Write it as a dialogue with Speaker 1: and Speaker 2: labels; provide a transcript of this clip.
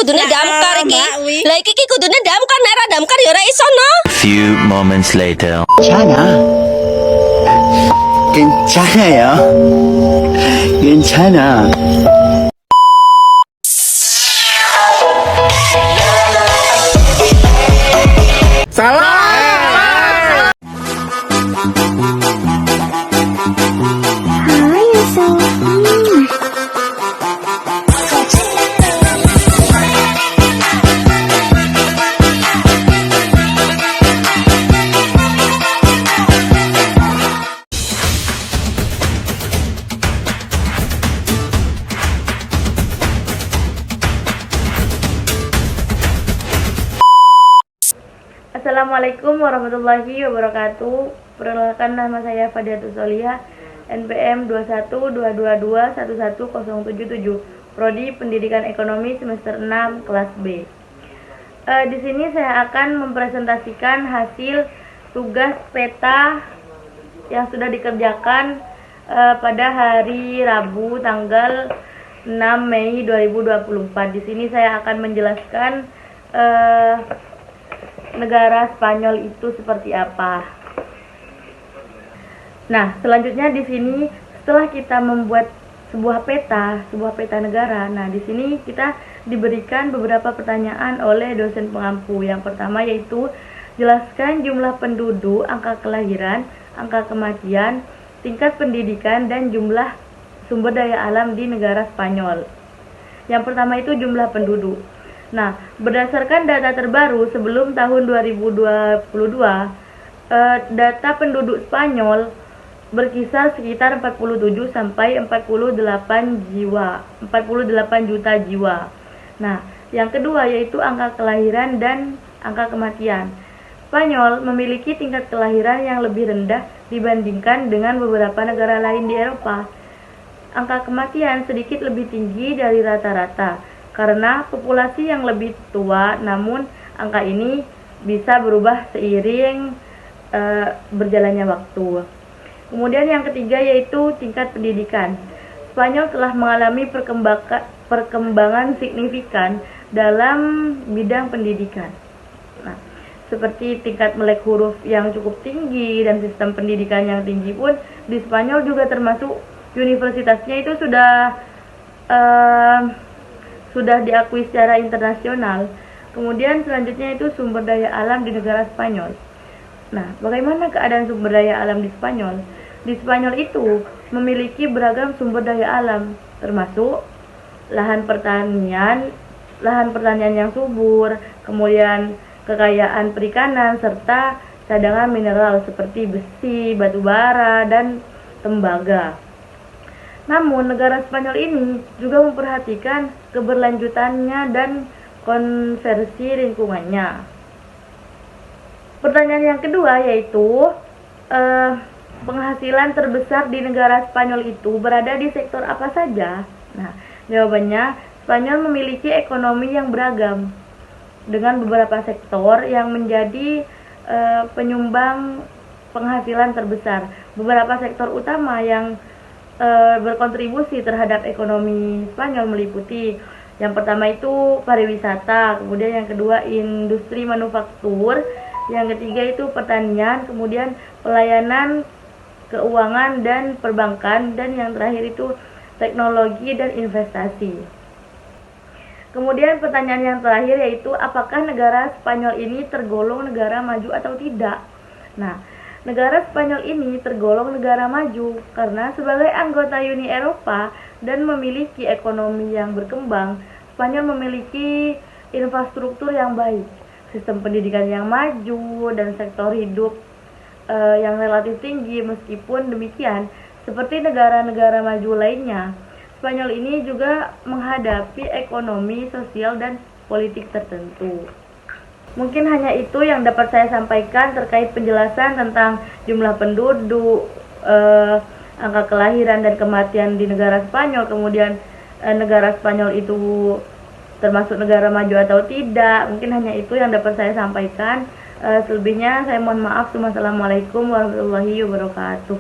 Speaker 1: kudune damkar iki. Lah iki kudune damkar nek ora damkar ya ora iso no.
Speaker 2: Few moments later.
Speaker 3: 괜찮아. 괜찮아요. 괜찮아.
Speaker 4: Assalamualaikum warahmatullahi wabarakatuh. Perkenalkan, nama saya Fadiatus Solihah, NPM 21222111077, Prodi Pendidikan Ekonomi semester 6 kelas B. Di sini saya akan mempresentasikan hasil tugas peta yang sudah dikerjakan pada hari Rabu tanggal 6 Mei 2024. Di sini saya akan menjelaskan negara Spanyol itu seperti apa. Nah, selanjutnya di sini setelah kita membuat sebuah peta negara. Nah, di sini kita diberikan beberapa pertanyaan oleh dosen pengampu. Yang pertama yaitu jelaskan jumlah penduduk, angka kelahiran, angka kematian, tingkat pendidikan dan jumlah sumber daya alam di negara Spanyol. Yang pertama itu jumlah penduduk. Nah, berdasarkan data terbaru sebelum tahun 2022, data penduduk Spanyol berkisar sekitar 47 sampai 48 juta jiwa. Nah, yang kedua yaitu angka kelahiran dan angka kematian. Spanyol memiliki tingkat kelahiran yang lebih rendah dibandingkan dengan beberapa negara lain di Eropa. Angka kematian sedikit lebih tinggi dari rata-rata karena populasi yang lebih tua, namun angka ini bisa berubah seiring berjalannya waktu. Kemudian yang ketiga yaitu tingkat pendidikan. Spanyol telah mengalami perkembangan signifikan dalam bidang pendidikan. Nah, seperti tingkat melek huruf yang cukup tinggi dan sistem pendidikan yang tinggi pun di Spanyol juga termasuk universitasnya itu sudah diakui secara internasional. Kemudian selanjutnya itu sumber daya alam di negara Spanyol. Nah, bagaimana keadaan sumber daya alam di Spanyol? Di Spanyol itu memiliki beragam sumber daya alam, termasuk lahan pertanian yang subur, kemudian kekayaan perikanan, serta cadangan mineral seperti besi, batu bara, dan tembaga. Namun, negara Spanyol ini juga memperhatikan keberlanjutannya dan konversi lingkungannya. Pertanyaan yang kedua yaitu, penghasilan terbesar di negara Spanyol itu berada di sektor apa saja? Nah, jawabannya, Spanyol memiliki ekonomi yang beragam dengan beberapa sektor yang menjadi penyumbang penghasilan terbesar. Beberapa sektor utama yang berkontribusi terhadap ekonomi Spanyol meliputi yang pertama itu pariwisata, kemudian yang kedua industri manufaktur, yang ketiga itu pertanian, kemudian pelayanan, keuangan dan perbankan, dan yang terakhir itu teknologi dan investasi. Kemudian pertanyaan yang terakhir yaitu apakah negara Spanyol ini tergolong negara maju atau tidak? Nah, negara Spanyol ini tergolong negara maju karena sebagai anggota Uni Eropa dan memiliki ekonomi yang berkembang, Spanyol memiliki infrastruktur yang baik, sistem pendidikan yang maju, dan sektor hidup yang relatif tinggi. Meskipun demikian, seperti negara-negara maju lainnya, Spanyol ini juga menghadapi ekonomi, sosial, dan politik tertentu. Mungkin hanya itu yang dapat saya sampaikan terkait penjelasan tentang jumlah penduduk, angka kelahiran dan kematian di negara Spanyol, kemudian negara Spanyol itu termasuk negara maju atau tidak. Mungkin hanya itu yang dapat saya sampaikan. Selebihnya saya mohon maaf. Wassalamualaikum warahmatullahi wabarakatuh.